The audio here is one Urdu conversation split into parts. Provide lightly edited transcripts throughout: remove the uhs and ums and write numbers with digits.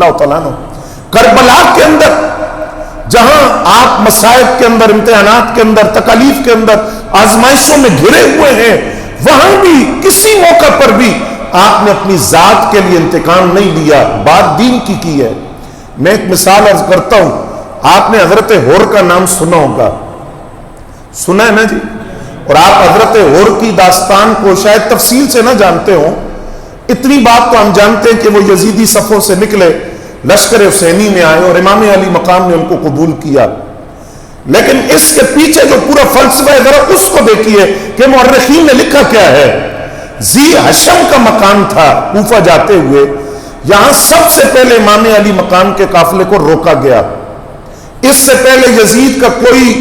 اللہ تعالیٰ عنہ کربلا کے اندر جہاں آپ مصائب کے اندر، امتحانات کے اندر، تکالیف کے اندر، آزمائشوں میں گھرے ہوئے ہیں، وہاں بھی کسی موقع پر بھی آپ نے اپنی ذات کے لیے انتقام نہیں لیا، بات دین کی ہے۔ میں ایک مثال عرض کرتا ہوں، آپ نے حضرت حور کا نام سنا ہوگا، سنا ہے نا جی؟ اور آپ حضرت حور کی داستان کو شاید تفصیل سے نہ جانتے ہوں، اتنی بات تو ہم جانتے ہیں کہ وہ یزیدی صفوں سے نکلے، لشکر حسینی میں آئے اور امام علی مقام نے ان کو قبول کیا، لیکن اس کے پیچھے جو پورا فلسفہ ہے ذرا اس کو دیکھیے کہ مورخین نے لکھا کیا ہے۔ ذی حشم کا مقام تھا کوفہ جاتے ہوئے، یہاں سب سے پہلے امام علی مقام کے قافلے کو روکا گیا، اس سے پہلے یزید کا کوئی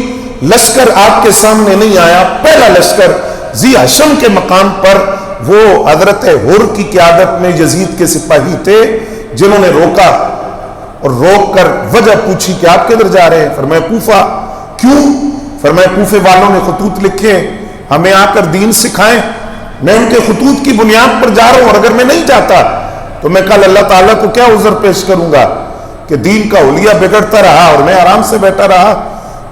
لشکر آپ کے سامنے نہیں آیا، پہلا لشکر ذی حشم کے مقام پر وہ حضرت حور کی قیادت میں یزید کے سپاہی تھے جنہوں نے روکا، اور روک کر وجہ پوچھی کہ آپ کدھر جا رہے ہیں؟ فرمایا کوفہ۔ کیوں؟ فرمایا کوفے والوں نے خطوط لکھے ہمیں آ کر دین سکھائیں، میں ان کے خطوط کی بنیاد پر جا رہا ہوں، اور اگر میں نہیں جاتا تو میں کل اللہ تعالیٰ کو کیا عذر پیش کروں گا کہ دین کا حلیہ بگڑتا رہا اور میں آرام سے بیٹھا رہا،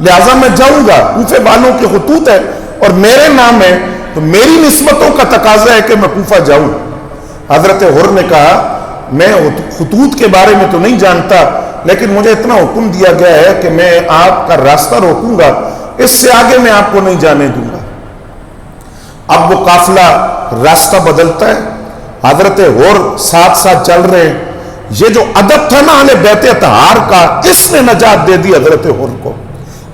لہٰذا میں جاؤں گا۔ کوفے والوں کے خطوط ہے اور میرے نام ہے تو میری نسبتوں کا تقاضا ہے کہ میں کوفہ جاؤں۔ حضرت حر نے کہا میں خطوط کے بارے میں تو نہیں جانتا، لیکن مجھے اتنا حکم دیا گیا ہے کہ میں آپ کا راستہ روکوں گا، اس سے آگے میں آپ کو نہیں جانے دوں گا۔ اب وہ قافلہ راستہ بدلتا ہے، حضرت حر ساتھ ساتھ چل رہے ہیں، یہ جو ادب تھا نا اہل بیت اطہار کا، اس نے نجات دے دی حضرت حر کو۔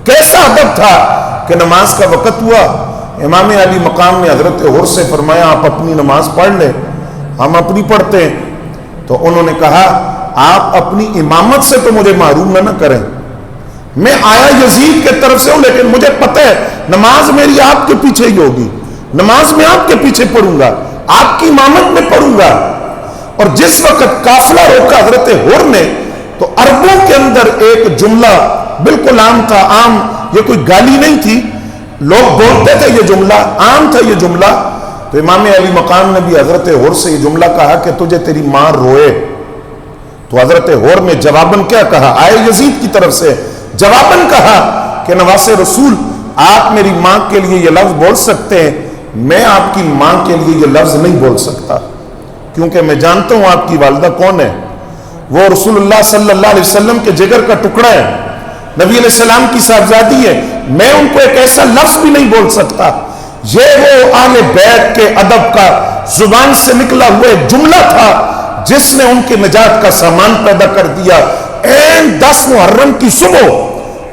کیسا ادب تھا کہ نماز کا وقت ہوا، امام علی مقام نے حضرت حر سے فرمایا آپ اپنی نماز پڑھ لیں، ہم اپنی پڑھتے ہیں۔ تو انہوں نے کہا آپ اپنی امامت سے تو مجھے محروم نہ کریں، میں آیا یزید کے طرف سے ہوں، لیکن مجھے پتہ ہے نماز میری آپ کے پیچھے ہی ہوگی، نماز میں آپ کے پیچھے پڑھوں گا، آپ کی امامت میں پڑھوں گا۔ اور جس وقت قافلہ روکا حضرت حر نے تو عربوں کے اندر ایک جملہ بالکل عام تھا، عام، یہ کوئی گالی نہیں تھی، لوگ بولتے تھے یہ جملہ، عام تھا یہ جملہ۔ تو امام علی مقام نے بھی حضرت حر سے یہ جملہ کہا کہ تجھے تیری ماں روئے، تو حضرت حر نے جواباً کیا کہا، آئے یزید کی طرف سے، جواباً کہا کہ نواس رسول آپ میری ماں کے لیے یہ لفظ بول سکتے ہیں، میں آپ کی ماں کے لیے یہ لفظ نہیں بول سکتا، کیونکہ میں جانتا ہوں آپ کی والدہ کون ہے، وہ رسول اللہ صلی اللہ علیہ وسلم کے جگر کا ٹکڑا ہے، نبی علیہ السلام کی صاحبزادی ہے، میں ان کو ایک ایسا لفظ بھی نہیں بول سکتا۔ یہ وہ اہل بیت کے ادب کا زبان سے نکلا ہوا ایک جملہ تھا جس نے ان کی نجات کا سامان پیدا کر دیا۔ این 10 محرم کی صبح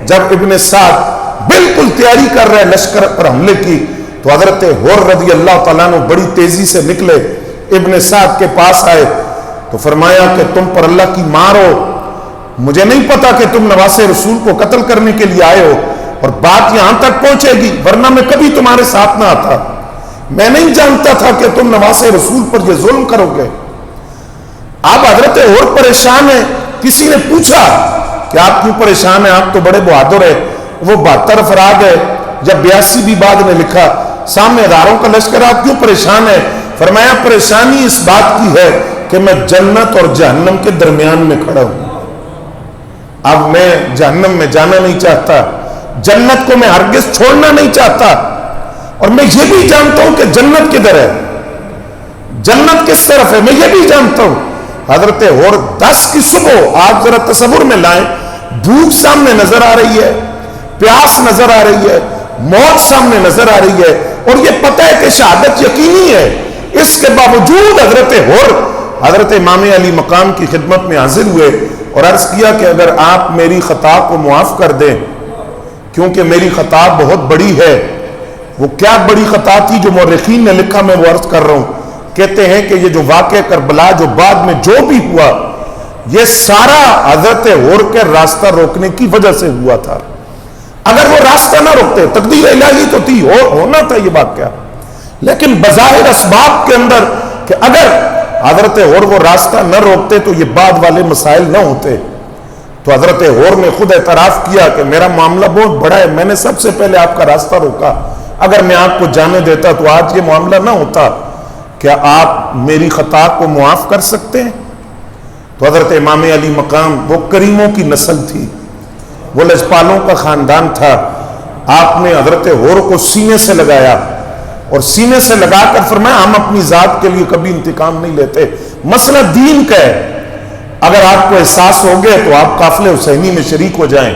جب ابن سعد بالکل تیاری کر رہے لشکر پر حملے کی تو حضرت حر رضی اللہ تعالیٰ عنہ بڑی تیزی سے نکلے، ابن سعد کے پاس آئے تو فرمایا کہ تم پر اللہ کی مار ہو، مجھے نہیں پتا کہ تم نواس رسول کو قتل کرنے کے لیے آئے ہو، اور بات یہاں تک پہنچے گی ورنہ میں کبھی تمہارے ساتھ نہ آتا، میں نہیں جانتا تھا کہ تم نواس رسول پر یہ ظلم کرو گے۔ آپ حضرت حر پریشان ہیں، کسی نے پوچھا کہ آپ کیوں پریشان ہیں، آپ تو بڑے بہادر ہیں، وہ 72 افراد ہے یا 82 بھی بعد میں لکھا، سامنے ہزاروں کا لشکر، آپ کیوں پریشان ہیں؟ فرمایا پریشانی اس بات کی ہے کہ میں جنت اور جہنم کے درمیان میں کھڑا ہوں، اب میں جہنم میں جانا نہیں چاہتا، جنت کو میں ہرگز چھوڑنا نہیں چاہتا، اور میں یہ بھی جانتا ہوں کہ جنت کدھر ہے، جنت کس طرف ہے میں یہ بھی جانتا ہوں۔ حضرت حر 10 کی صبح، آپ ذرا تصور میں لائیں، بھوک سامنے نظر آ رہی ہے، پیاس نظر آ رہی ہے، موت سامنے نظر آ رہی ہے، اور یہ پتہ ہے کہ شہادت یقینی ہے، اس کے باوجود حضرت حر حضرت امام علی مقام کی خدمت میں حاضر ہوئے اور عرض کیا کہ اگر آپ میری خطا کو معاف کر دیں، کیونکہ میری خطا بہت بڑی ہے۔ وہ کیا بڑی خطا تھی جو مورخین نے لکھا، میں وہ عرض کر رہا ہوں، کہتے ہیں کہ یہ جو واقعہ کربلا جو بعد میں جو بھی ہوا، یہ سارا حضرت حر کے راستہ روکنے کی وجہ سے ہوا تھا۔ اگر وہ راستہ نہ روکتے، تقدیر الہی تو تھی، ہونا تھا یہ واقعہ، لیکن بظاہر اسباب کے اندر کہ اگر حضرت حر وہ راستہ نہ روکتے تو یہ بعد والے مسائل نہ ہوتے۔ تو حضرت حر نے خود اعتراف کیا کہ میرا معاملہ بہت بڑا ہے، میں نے سب سے پہلے آپ کا راستہ روکا، اگر میں آپ کو جانے دیتا تو آج یہ معاملہ نہ ہوتا، کیا آپ میری خطا کو معاف کر سکتے ہیں؟ تو حضرت امام علی مقام وہ کریموں کی نسل تھی، وہ لجپالوں کا خاندان تھا. آپ نے حضرت حور کو سینے سے لگایا اور سینے سے لگا کر فرمایا ہم اپنی ذات کے لیے کبھی انتقام نہیں لیتے، مسئلہ دین کا ہے. اگر آپ کو احساس ہو گیا تو آپ قافلے حسینی میں شریک ہو جائیں.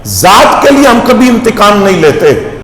ذات کے لیے ہم کبھی انتقام نہیں لیتے.